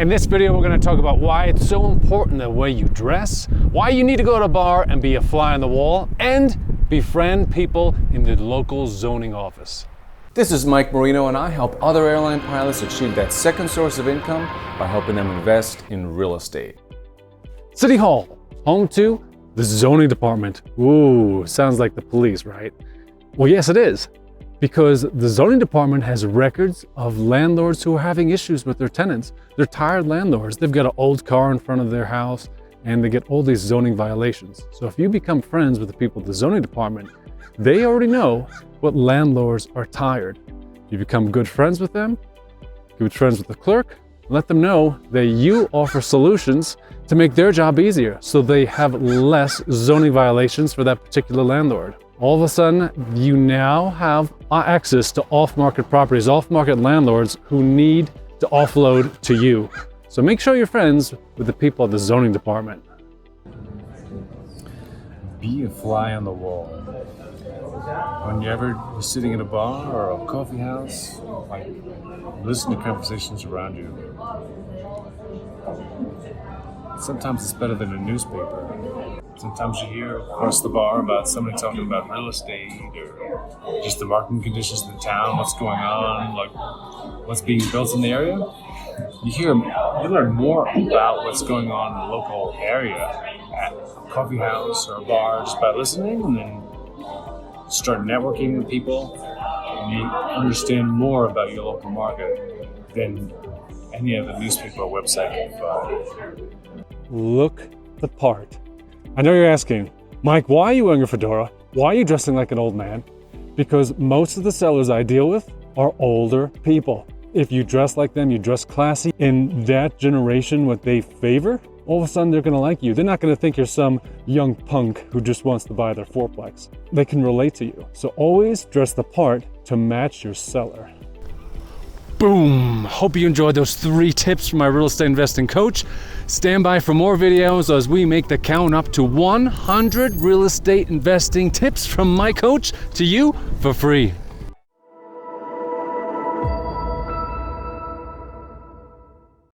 In this video, we're going to talk about why it's so important the way you dress, why you need to go to a bar and be a fly on the wall, and befriend people in the local zoning office. This is Mike Marino, and I help other airline pilots achieve that second source of income by helping them invest in real estate. City Hall, home to the zoning department. Ooh, sounds like the police, right? Well, yes, it is. Because the zoning department has records of landlords who are having issues with their tenants. They're tired landlords. They've got an old car in front of their house and they get all these zoning violations. So if you become friends with the people at the zoning department, they already know what landlords are tired. You become good friends with them, good friends with the clerk, let them know that you offer solutions to make their job easier so they have less zoning violations for that particular landlord. All of a sudden, you now have access to off-market properties, off-market landlords who need to offload to you. So make sure you're friends with the people at the zoning department. Be a fly on the wall. When you're ever sitting in a bar or a coffee house, listen to conversations around you. Sometimes it's better than a newspaper. Sometimes you hear across the bar about somebody talking about real estate or just the marketing conditions in the town, what's going on, like what's being built in the area. You learn more about what's going on in the local area at a coffee house or a bar just by listening, and then start networking with people, and you understand more about your local market than any other newspaper or website can provide. Look the part. I know you're asking, Mike, why are you wearing a fedora? Why are you dressing like an old man? Because most of the sellers I deal with are older people. If you dress like them, you dress classy, in that generation, what they favor, all of a sudden they're gonna like you. They're not gonna think you're some young punk who just wants to buy their fourplex. They can relate to you. So always dress the part to match your seller. Boom! Hope you enjoyed those 3 tips from my real estate investing coach. Stand by for more videos as we make the count up to 100 real estate investing tips from my coach to you for free.